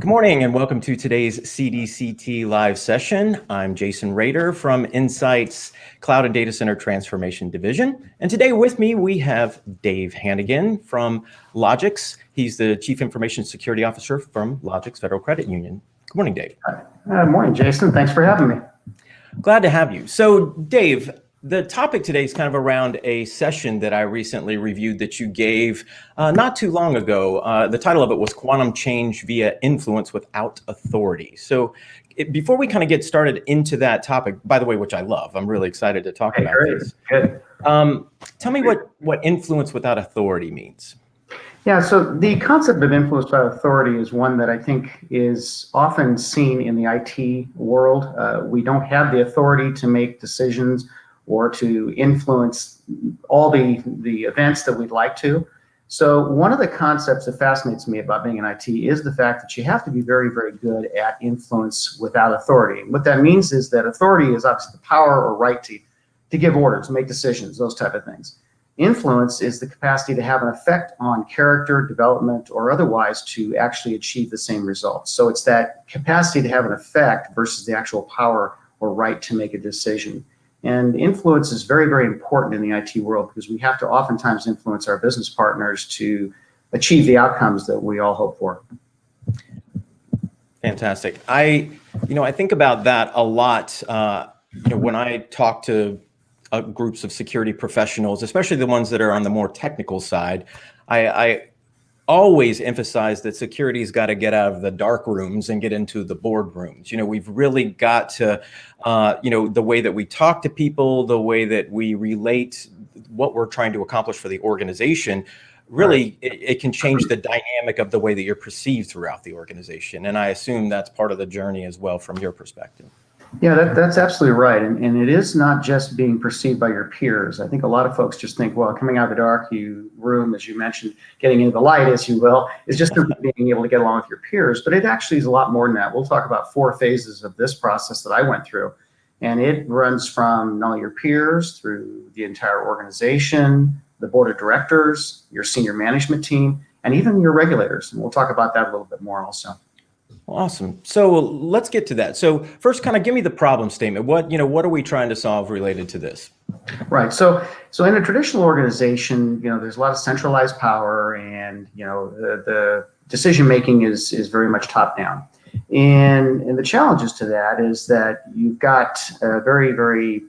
Good morning and welcome to today's CDCT live session. I'm Jason Rader from Insight's Cloud and Data Center Transformation Division. And today with me, we have Dave Hannigan from Logix. He's the Chief Information Security Officer from Logix Federal Credit Union. Good morning, Dave. Good morning, Jason. Thanks for having me. Glad to have you. So, Dave, the topic today is kind of around a session that I recently reviewed that you gave not too long ago. The title of it was Quantum Change Via Influence Without Authority. So before we kind of get started into that topic, by the way, which I love, I'm really excited to talk about this. Good. Tell me what influence without authority means. Yeah, so the concept of influence without authority is one that I think is often seen in the IT world. We don't have the authority to make decisions or to influence all the events that we'd like to. So one of the concepts that fascinates me about being in IT is the fact that you have to be very, very good at influence without authority. And what that means is that authority is obviously the power or right to give orders, make decisions, those type of things. Influence is the capacity to have an effect on character, development, or otherwise to actually achieve the same results. So it's that capacity to have an effect versus the actual power or right to make a decision. And influence is very, very important in the IT world because we have to oftentimes influence our business partners to achieve the outcomes that we all hope for. Fantastic. I think about that a lot. When I talk to groups of security professionals, especially the ones that are on the more technical side, I always emphasize that security's got to get out of the dark rooms and get into the boardrooms. We've really got to, the way that we talk to people, the way that we relate what we're trying to accomplish for the organization, really, it can change the dynamic of the way that you're perceived throughout the organization. And I assume that's part of the journey as well from your perspective. Yeah, that's absolutely right. And it is not just being perceived by your peers. I think a lot of folks just think, well, coming out of the dark room, as you mentioned, getting into the light, as you will, is just being able to get along with your peers. But it actually is a lot more than that. We'll talk about 4 phases of this process that I went through. And it runs from not only your peers through the entire organization, the board of directors, your senior management team, and even your regulators. And we'll talk about that a little bit more also. Awesome. So let's get to that. So first, kind of give me the problem statement. What are we trying to solve related to this? Right. So in a traditional organization, there's a lot of centralized power, and the decision making is very much top down. And the challenges to that is that you've got a very, very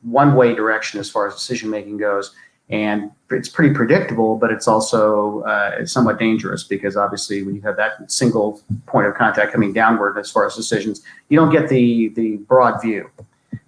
one-way direction as far as decision making goes. And it's pretty predictable, but it's also somewhat dangerous because obviously when you have that single point of contact coming downward as far as decisions, you don't get the broad view.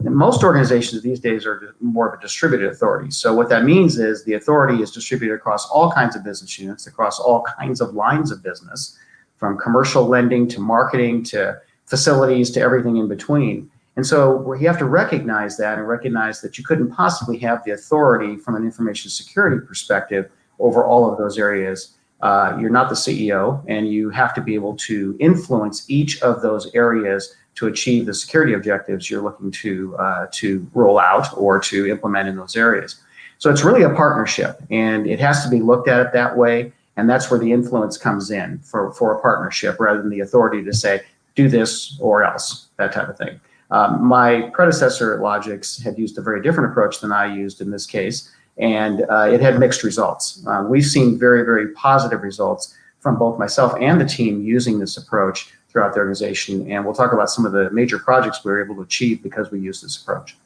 And most organizations these days are more of a distributed authority. So what that means is the authority is distributed across all kinds of business units, across all kinds of lines of business, from commercial lending to marketing to facilities to everything in between. And so you have to recognize that and recognize that you couldn't possibly have the authority from an information security perspective over all of those areas. You're not the CEO, and you have to be able to influence each of those areas to achieve the security objectives you're looking to roll out or to implement in those areas. So it's really a partnership, and it has to be looked at it that way. And that's where the influence comes in for a partnership rather than the authority to say, do this or else, that type of thing. My predecessor at Logix had used a very different approach than I used in this case, and it had mixed results. We've seen very, very positive results from both myself and the team using this approach throughout the organization, and we'll talk about some of the major projects we were able to achieve because we used this approach.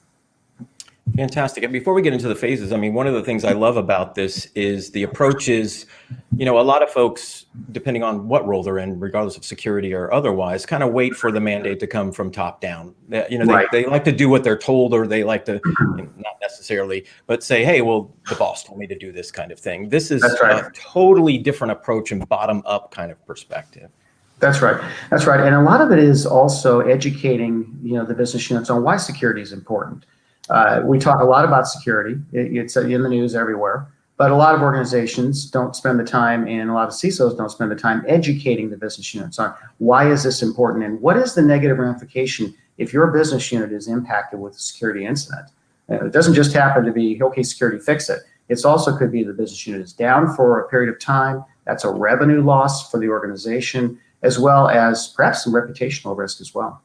Fantastic. And before we get into the phases, I mean, one of the things I love about this is the approach is, a lot of folks, depending on what role they're in, regardless of security or otherwise, kind of wait for the mandate to come from top down. They like to do what they're told, or they like to, not necessarily, but say, hey, well, the boss told me to do this kind of thing. This is a totally different approach and bottom up kind of perspective. That's right. That's right. And a lot of it is also educating, the business units on why security is important. We talk a lot about security. It's in the news everywhere, but a lot of organizations don't spend the time, and a lot of CISOs don't spend the time educating the business units on why is this important and what is the negative ramification if your business unit is impacted with a security incident. It doesn't just happen to be, okay, security, fix it. It also could be the business unit is down for a period of time. That's a revenue loss for the organization. as well as perhaps some reputational risk as well.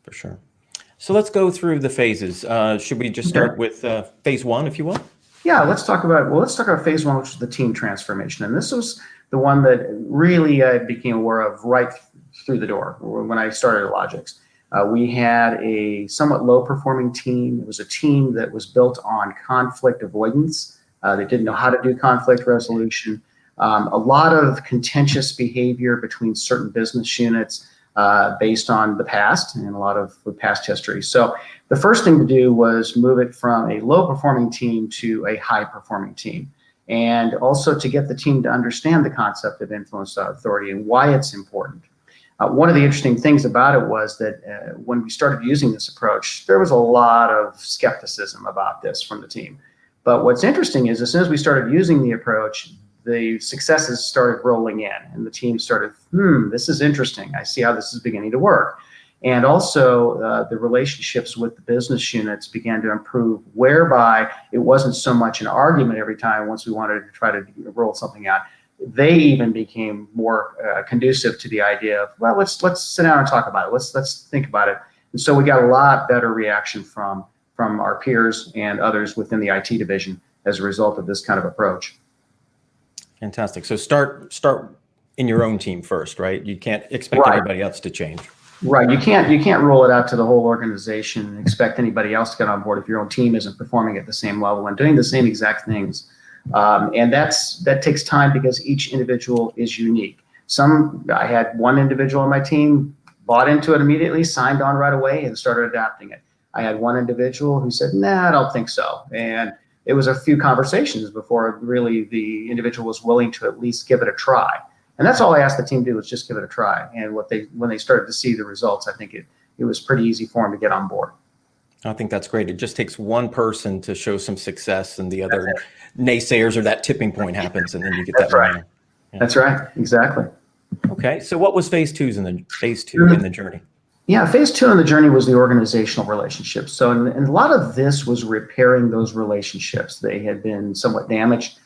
For sure. So let's go through the phases. Should we just start with phase one, if you will? Yeah, let's talk about phase one, which is the team transformation. And this was the one that really I became aware of right through the door when I started at Logix. We had a somewhat low performing team. It was a team that was built on conflict avoidance. They didn't know how to do conflict resolution. A lot of contentious behavior between certain business units based on the past and a lot of past history. So the first thing to do was move it from a low performing team to a high performing team. And also to get the team to understand the concept of influence authority and why it's important. One of the interesting things about it was that when we started using this approach, there was a lot of skepticism about this from the team. But what's interesting is as soon as we started using the approach, the successes started rolling in and the team started, this is interesting. I see how this is beginning to work. And also the relationships with the business units began to improve, whereby it wasn't so much an argument every time once we wanted to try to roll something out. They even became more conducive to the idea of, well, let's sit down and talk about it. Let's think about it. And so we got a lot better reaction from our peers and others within the IT division as a result of this kind of approach. Fantastic. So start in your own team first, right? You can't expect everybody else to change. Right. You can't roll it out to the whole organization and expect anybody else to get on board if your own team isn't performing at the same level and doing the same exact things. And that takes time because each individual is unique. I had one individual on my team bought into it immediately, signed on right away, and started adapting it. I had one individual who said, "Nah, I don't think so." And it was a few conversations before really the individual was willing to at least give it a try. And that's all I asked the team to do was just give it a try. And when they started to see the results, I think it was pretty easy for them to get on board. I think that's great. It just takes one person to show some success and the other naysayers or that tipping point happens and then you get that momentum. Yeah. That's right. Exactly. Okay. So what was phase two in the journey? Yeah, phase two in the journey was the organizational relationships. So and a lot of this was repairing those relationships. They had been somewhat damaged.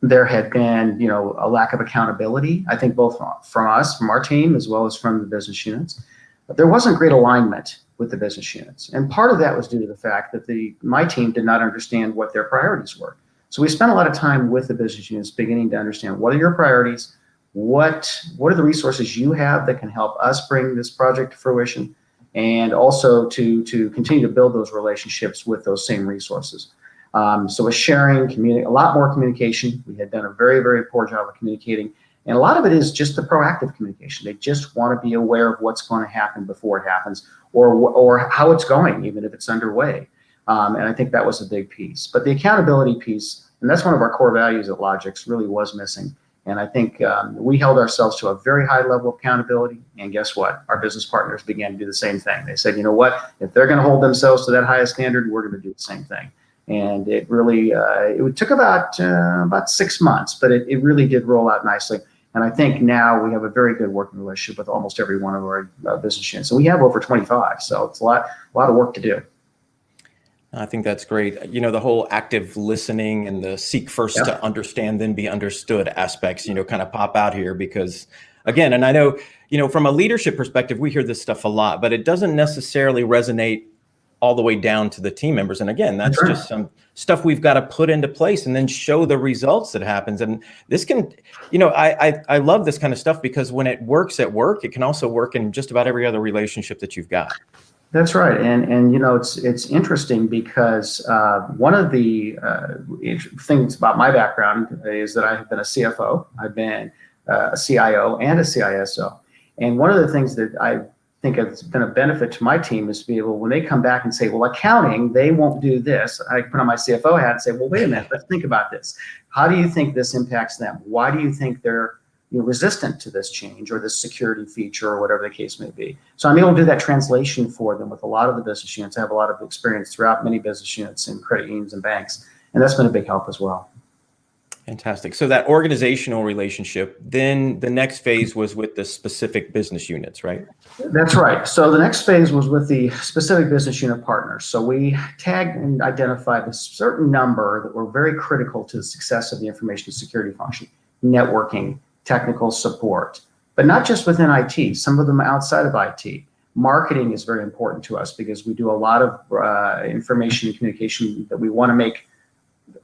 There had been, a lack of accountability, I think both from us, from our team, as well as from the business units. But there wasn't great alignment with the business units. And part of that was due to the fact that my team did not understand what their priorities were. So we spent a lot of time with the business units beginning to understand what are your priorities, what are the resources you have that can help us bring this project to fruition, and also to continue to build those relationships with those same resources. So with sharing, a lot more communication. We had done a very, very poor job of communicating. And a lot of it is just the proactive communication. They just want to be aware of what's going to happen before it happens or how it's going, even if it's underway. And I think that was a big piece. But the accountability piece, and that's one of our core values at Logix, really was missing. And I think we held ourselves to a very high level of accountability. And guess what? Our business partners began to do the same thing. They said, you know what? If they're going to hold themselves to that highest standard, we're going to do the same thing. And it really, it took about 6 months, but it really did roll out nicely. And I think now we have a very good working relationship with almost every one of our business units. So we have over 25, so it's a lot of work to do. I think that's great. The whole active listening and the seek first to understand, then be understood aspects, kind of pop out here because, again, and I know, from a leadership perspective, we hear this stuff a lot, but it doesn't necessarily resonate all the way down to the team members. And again, that's just some stuff we've got to put into place and then show the results that happens. And this can, I love this kind of stuff because when it works at work, it can also work in just about every other relationship that you've got. That's right. And it's interesting because one of the things about my background is that I have been a CFO, I've been a CIO and a CISO. And one of the things that I think it's been a benefit to my team is to be able, when they come back and say, well, accounting, they won't do this. I put on my CFO hat and say, well, wait a minute, let's think about this. How do you think this impacts them? Why do you think they're resistant to this change or this security feature or whatever the case may be? So I'm able to do that translation for them with a lot of the business units. I have a lot of experience throughout many business units in credit unions and banks, and that's been a big help as well. Fantastic. So that organizational relationship, then the next phase was with the specific business units, right? That's right. So the next phase was with the specific business unit partners. So we tagged and identified a certain number that were very critical to the success of the information security function: networking, technical support, but not just within IT, some of them outside of IT. Marketing is very important to us because we do a lot of information and communication that we want to make,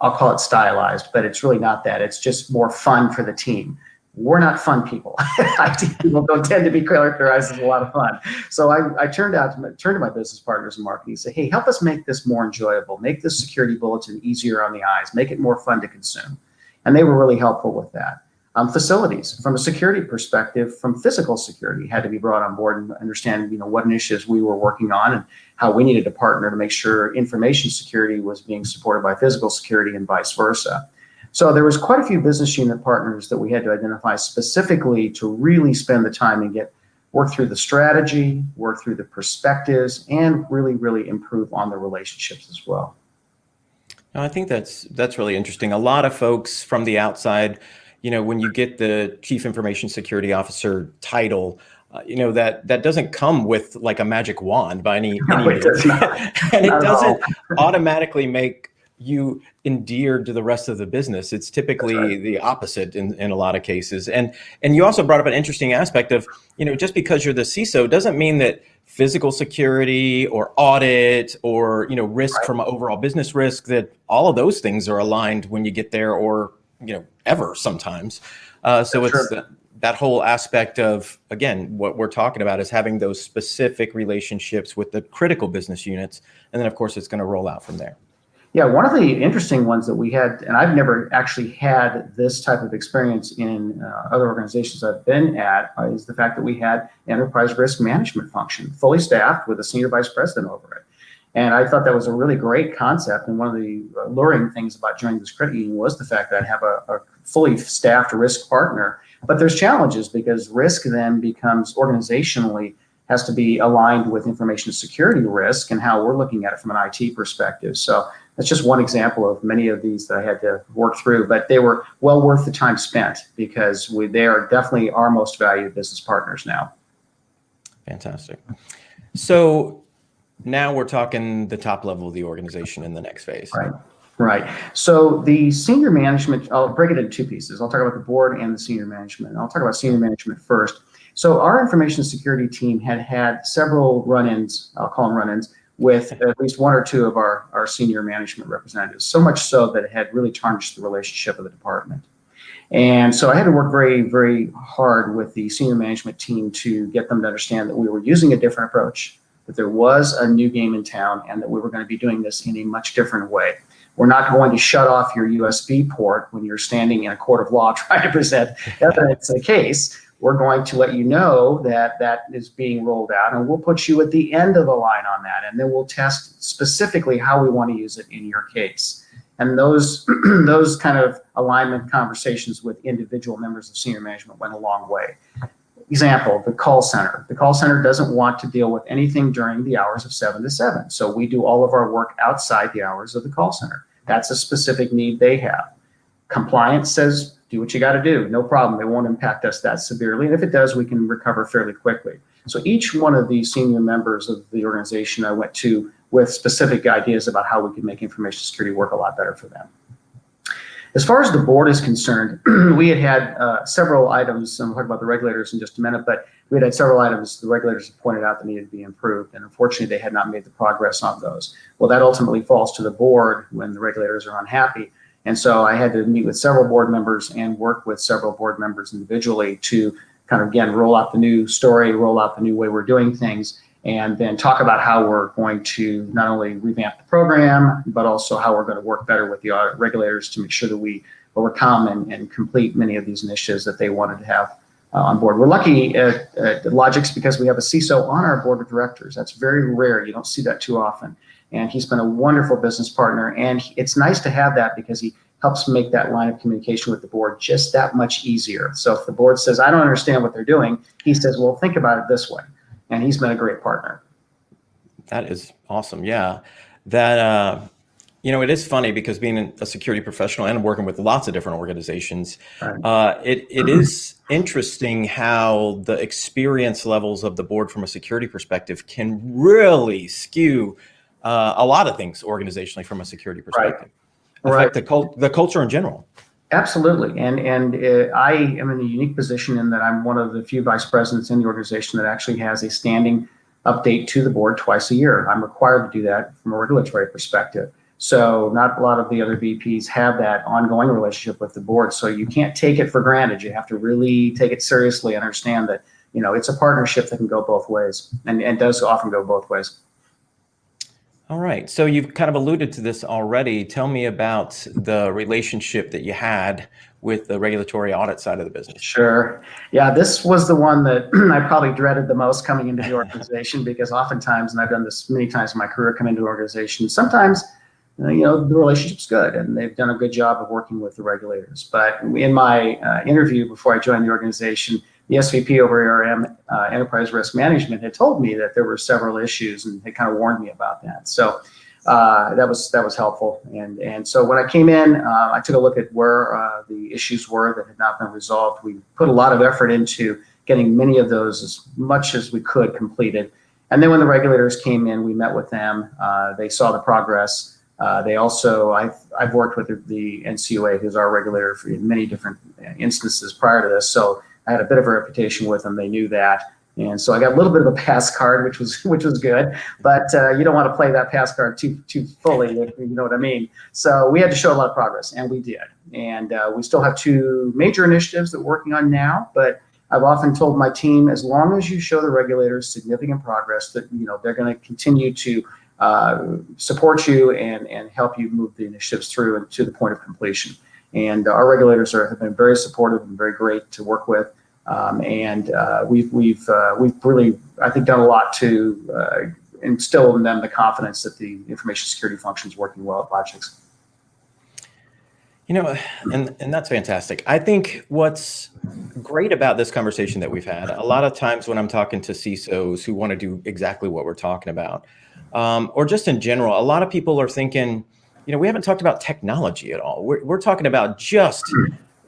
I'll call it stylized, but it's really not that. It's just more fun for the team. We're not fun people. IT people don't tend to be characterized as a lot of fun. So I turned to my business partners in marketing and say, hey, help us make this more enjoyable. Make this security bulletin easier on the eyes. Make it more fun to consume. And they were really helpful with that. Facilities, from a security perspective, from physical security, had to be brought on board and understand, what initiatives we were working on and how we needed to partner to make sure information security was being supported by physical security and vice versa. So there was quite a few business unit partners that we had to identify specifically to really spend the time and work through the strategy, work through the perspectives, and really, really improve on the relationships as well. I think that's really interesting. A lot of folks from the outside, when you get the Chief Information Security Officer title, that doesn't come with like a magic wand by any means. And it doesn't automatically make you endeared to the rest of the business. It's typically the opposite in a lot of cases. And you also brought up an interesting aspect of, just because you're the CISO doesn't mean that physical security or audit or, risk from overall business risk, that all of those things are aligned when you get there, or, ever sometimes. So it's that whole aspect of, again, what we're talking about is having those specific relationships with the critical business units. And then of course it's going to roll out from there. Yeah, one of the interesting ones that we had, and I've never actually had this type of experience in other organizations I've been at, is the fact that we had enterprise risk management function, fully staffed with a senior vice president over it. And I thought that was a really great concept. And one of the alluring things about joining this credit union was the fact that I have a fully staffed risk partner. But there's challenges because risk then becomes organizationally has to be aligned with information security risk and how we're looking at it from an IT perspective. So that's just one example of many of these that I had to work through, but they were well worth the time spent because they are definitely our most valued business partners now. Fantastic. So now we're talking the top level of the organization in the next phase. Right. So the senior management, I'll break it into two pieces. I'll talk about the board and the senior management. I'll talk about senior management first. So our information security team had several run-ins, I'll call them run-ins, with at least one or two of our senior management representatives, so much so that it had really tarnished the relationship of the department. And so I had to work very, very hard with the senior management team to get them to understand that we were using a different approach, that there was a new game in town, and that we were going to be doing this in a much different way. We're not going to shut off your USB port when you're standing in a court of law trying to present evidence in a case. We're going to let you know that that is being rolled out, and we'll put you at the end of the line on that, and then we'll test specifically how we want to use it in your case. And those those kind of alignment conversations with individual members of senior management went a long way. Example, the call center. The call center doesn't want to deal with anything during the hours of 7 to 7. So we do all of our work outside the hours of the call center. That's a specific need they have. Compliance says, do what you got to do. No problem. It won't impact us that severely. And if it does, we can recover fairly quickly. So each one of these senior members of the organization I went to with specific ideas about how we could make information security work a lot better for them. As far as the board is concerned, we had several items, and we'll talk about the regulators in just a minute, but we had several items the regulators have pointed out that needed to be improved, and unfortunately they had not made the progress on those. Well, that ultimately falls to the board when the regulators are unhappy. And so I had to meet with several board members and work with several board members individually to kind of, again, roll out the new story, roll out the new way we're doing things, and then talk about how we're going to not only revamp the program, but also how we're going to work better with the audit regulators to make sure that we overcome and complete many of these initiatives that they wanted to have on board. We're lucky at Logix because we have a CISO on our board of directors. That's very rare. You don't see that too often. And he's been a wonderful business partner. And it's nice to have that because he helps make that line of communication with the board just that much easier. So if the board says, I don't understand what they're doing, he says, well, think about it this way. And he's been a great partner. That is awesome. Yeah. That, it is funny because being a security professional and working with lots of different organizations, it is interesting how the experience levels of the board from a security perspective can really skew a lot of things organizationally from a security perspective. Affect the culture in general. Absolutely. I am in a unique position in that I'm one of the few vice presidents in the organization that actually has a standing update to the board twice a year. I'm required to do that from a regulatory perspective. So not a lot of the other VPs have that ongoing relationship with the board. So you can't take it for granted. You have to really take it seriously and understand that, it's a partnership that can go both ways and does often go both ways. All right. So you've kind of alluded to this already. Tell me about the relationship that you had with the regulatory audit side of the business. Sure. Yeah, this was the one that I probably dreaded the most coming into the organization because oftentimes, and I've done this many times in my career, come into an organization, sometimes, the relationship's good and they've done a good job of working with the regulators. But in my interview before I joined the organization, the SVP over ARM, Enterprise Risk Management, had told me that there were several issues and had kind of warned me about that. So that was helpful. And so when I came in, I took a look at where the issues were that had not been resolved. We put a lot of effort into getting many of those as much as we could completed. And then when the regulators came in, we met with them. They saw the progress. They also, I've worked with the NCUA, who's our regulator, for many different instances prior to this. So I had a bit of a reputation with them. They knew that. And so I got a little bit of a pass card, which was good, but you don't want to play that pass card too fully, if you know what I mean. So we had to show a lot of progress, and we did. And we still have two major initiatives that we're working on now, but I've often told my team, as long as you show the regulators significant progress, that they're going to continue to support you and help you move the initiatives through and to the point of completion. And our regulators have been very supportive and very great to work with. We've really, I think, done a lot to instill in them the confidence that the information security function is working well at Logix. And that's fantastic. I think what's great about this conversation that we've had, a lot of times when I'm talking to CISOs who want to do exactly what we're talking about, or just in general, a lot of people are thinking, we haven't talked about technology at all. We're talking about just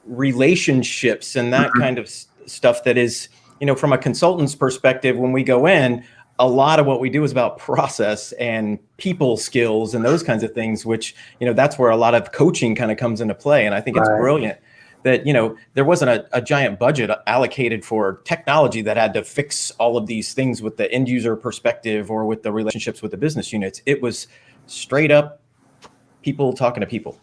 relationships and that kind of stuff that is, from a consultant's perspective, when we go in, a lot of what we do is about process and people skills and those kinds of things, which, that's where a lot of coaching kind of comes into play. And I think it's brilliant that, there wasn't a giant budget allocated for technology that had to fix all of these things with the end user perspective or with the relationships with the business units. It was straight up people talking to people.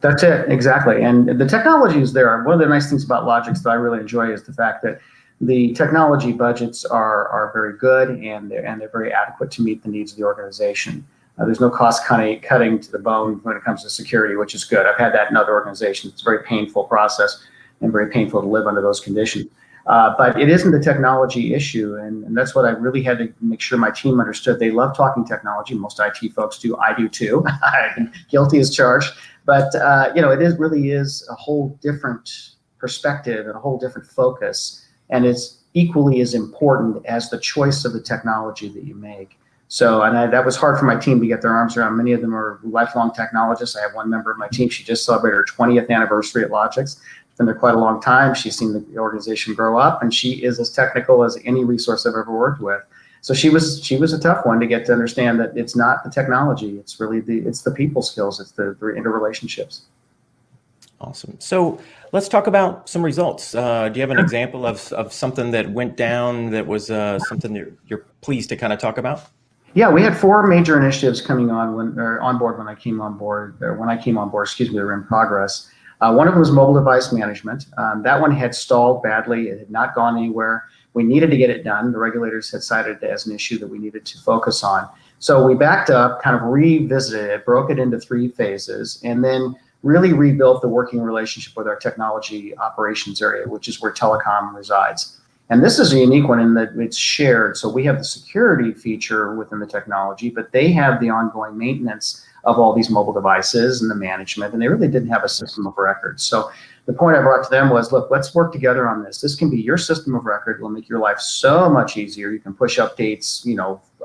That's it, exactly. And the technology is there. One of the nice things about Logix that I really enjoy is the fact that the technology budgets are very good and they're very adequate to meet the needs of the organization. There's no cost cutting to the bone when it comes to security, which is good. I've had that in other organizations. It's a very painful process and very painful to live under those conditions. But it isn't a technology issue, and that's what I really had to make sure my team understood. They love talking technology. Most IT folks do. I do too. I'm guilty as charged. But it really is a whole different perspective and a whole different focus, and it's equally as important as the choice of the technology that you make. So, that was hard for my team to get their arms around. Many of them are lifelong technologists. I have one member of my team. She just celebrated her 20th anniversary at Logix. Been there quite a long time. She's seen the organization grow up, and she is as technical as any resource I've ever worked with. So she was a tough one to get to understand that it's not the technology. It's really the people skills. It's the interrelationships. Awesome. So let's talk about some results. Do you have an example of something that went down that was something that you're pleased to kind of talk about? Yeah, we had 4 major initiatives coming on board when I came on board. Excuse me, they were in progress. One of them was mobile device management. That one had stalled badly. It had not gone anywhere. We needed to get it done. The regulators had cited it as an issue that we needed to focus on. So we backed up, kind of revisited it, broke it into 3 phases, and then really rebuilt the working relationship with our technology operations area, which is where telecom resides. And this is a unique one in that it's shared. So we have the security feature within the technology, but they have the ongoing maintenance of all these mobile devices and the management, and they really didn't have a system of record. So the point I brought to them was, look, let's work together on this. This can be your system of record. It'll make your life so much easier. You can push updates,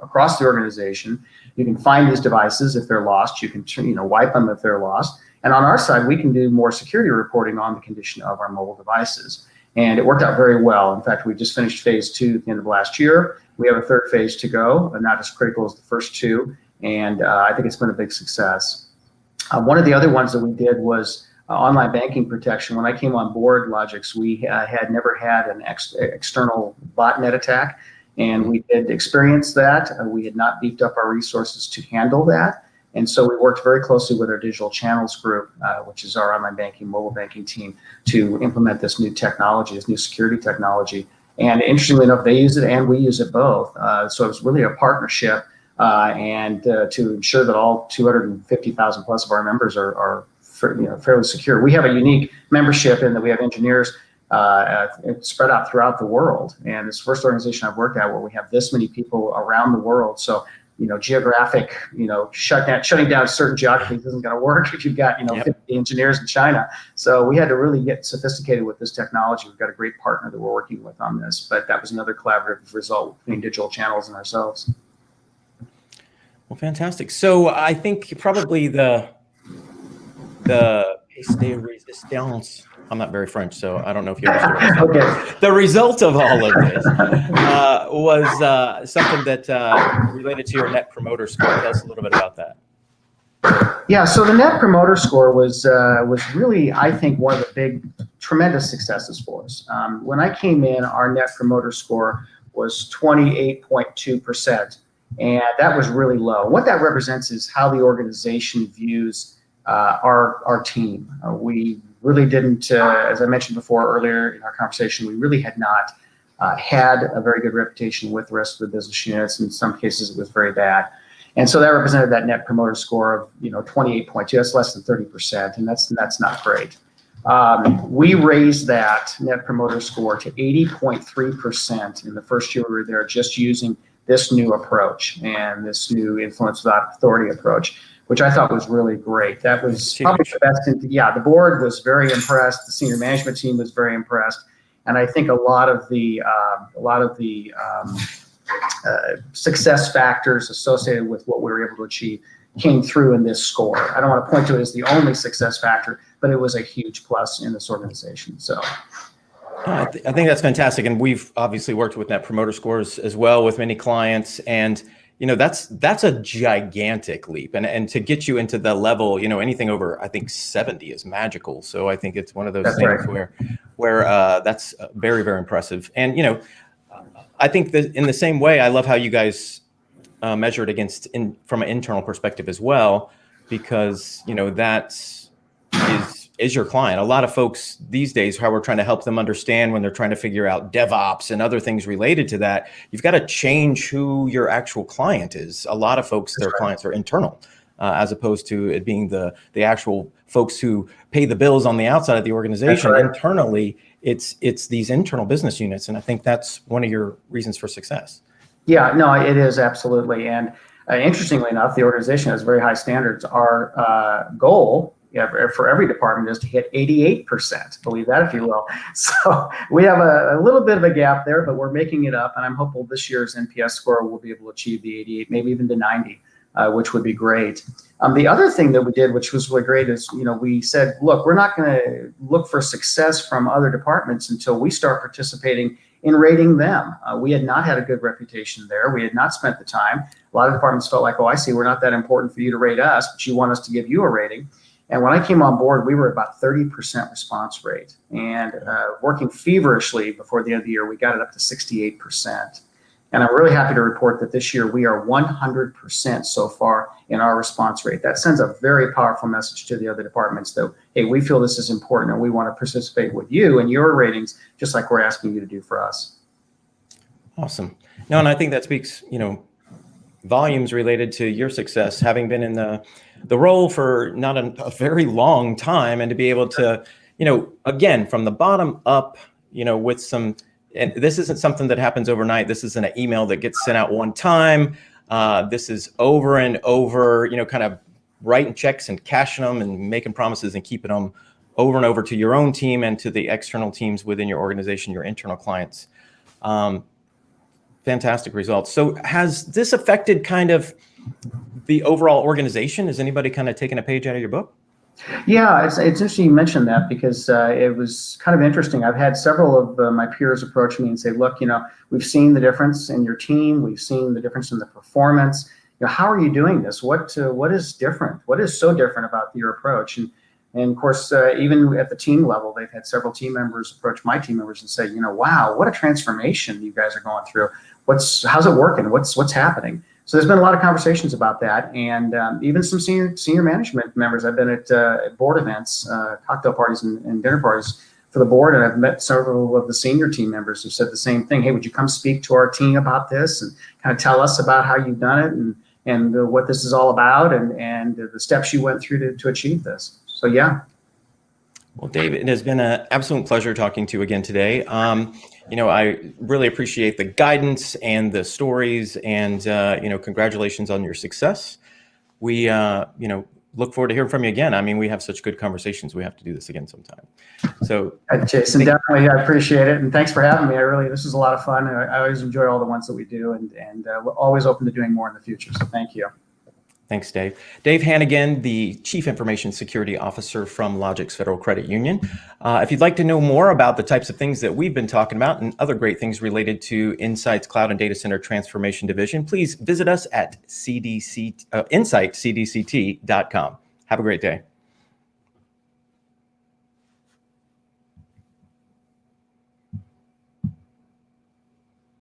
across the organization. You can find these devices if they're lost. You can, wipe them if they're lost. And on our side, we can do more security reporting on the condition of our mobile devices. And it worked out very well. In fact, we just finished phase 2 at the end of last year. We have a 3rd phase to go, and not as critical as the first 2. And I think it's been a big success. One of the other ones that we did was online banking protection. When I came on board Logix, we had never had an external botnet attack, and we did experience that. We had not beefed up our resources to handle that. And so we worked very closely with our digital channels group, which is our online banking, mobile banking team, to implement this new technology, this new security technology. And interestingly enough, they use it and we use it both. So it was really a partnership, and to ensure that all 250,000 plus of our members are fairly secure. We have a unique membership in that we have engineers spread out throughout the world. And it's the first organization I've worked at where we have this many people around the world. So geographic, shutting down certain geographies isn't going to work if you've got, 50 engineers in China. So we had to really get sophisticated with this technology. We've got a great partner that we're working with on this, but that was another collaborative result between digital channels and ourselves. Well, fantastic. So I think probably the pièce de résistance, I'm not very French, so I don't know if you understand. Okay. The result of all of this was something that related to your Net Promoter Score. Tell us a little bit about that. Yeah, so the Net Promoter Score was really, I think, one of the big, tremendous successes for us. When I came in, our Net Promoter Score was 28.2%, and that was really low. What that represents is how the organization views our team. We really didn't, as I mentioned before earlier in our conversation, we really had not had a very good reputation with the rest of the business units. In some cases, it was very bad. And so that represented that Net Promoter Score of 28.2. That's less than 30%, and that's not great. We raised that Net Promoter Score to 80.3% in the first year we were there, just using this new approach and this new influence without authority approach, which I thought was really great. That was probably the best. The board was very impressed. The senior management team was very impressed, and I think a lot of the success factors associated with what we were able to achieve came through in this score. I don't want to point to it as the only success factor, but it was a huge plus in this organization. So. I think that's fantastic, and we've obviously worked with Net Promoter Scores as well with many clients, and that's a gigantic leap, and to get you into the level, anything over I think 70 is magical. So I think it's one of those things where that's very, very impressive. And I think that in the same way, I love how you guys measured against from an internal perspective as well, because that is your client. A lot of folks these days, how we're trying to help them understand when they're trying to figure out DevOps and other things related to that, you've got to change who your actual client is. A lot of folks, their clients are internal, as opposed to it being the actual folks who pay the bills on the outside of the organization. Internally, it's these internal business units, and I think that's one of your reasons for success. Yeah, no, it is absolutely. And interestingly enough, the organization has very high standards. Our goal for every department is to hit 88%, believe that if you will. So we have a little bit of a gap there, but we're making it up, and I'm hopeful this year's NPS score will be able to achieve the 88, maybe even to 90, which would be great. The other thing that we did, which was really great, is we said, look, we're not going to look for success from other departments until we start participating in rating them. We had not had a good reputation there. We had not spent the time. A lot of departments felt like, oh, I see, we're not that important for you to rate us, but you want us to give you a rating. And when I came on board, we were about 30% response rate, and working feverishly before the end of the year, we got it up to 68%. And I'm really happy to report that this year we are 100% so far in our response rate. That sends a very powerful message to the other departments that, hey, we feel this is important and we want to participate with you and your ratings, just like we're asking you to do for us. Awesome. No, and I think that speaks, volumes related to your success, having been in the role for not a very long time, and to be able to, again, from the bottom up, with some, and this isn't something that happens overnight. This isn't an email that gets sent out one time. This is over and over, kind of writing checks and cashing them and making promises and keeping them over and over to your own team and to the external teams within your organization, your internal clients. Fantastic results. So has this affected kind of the overall organization? Has anybody kind of taken a page out of your book? Yeah, it's interesting you mentioned that, because it was kind of interesting. I've had several of my peers approach me and say, look, we've seen the difference in your team. We've seen the difference in the performance. How are you doing this? What is different? What is so different about your approach? And And of course, even at the team level, they've had several team members approach my team members and say, wow, what a transformation you guys are going through. How's it working? What's happening? So there's been a lot of conversations about that, and even some senior management members. I've been at board events, cocktail parties, and dinner parties for the board, and I've met several of the senior team members who said the same thing. Hey, would you come speak to our team about this and kind of tell us about how you've done it and what this is all about and the steps you went through to achieve this. So yeah. Well, Dave, it has been an absolute pleasure talking to you again today. I really appreciate the guidance and the stories, and congratulations on your success. We look forward to hearing from you again. I mean, we have such good conversations. We have to do this again sometime. So, Jason, definitely, I appreciate it, and thanks for having me. This is a lot of fun. I always enjoy all the ones that we do, and we're always open to doing more in the future. So thank you. Thanks, Dave. Dave Hannigan, the Chief Information Security Officer from Logix Federal Credit Union. If you'd like to know more about the types of things that we've been talking about and other great things related to Insight's Cloud and Data Center Transformation Division, please visit us at insightcdct.com. Have a great day.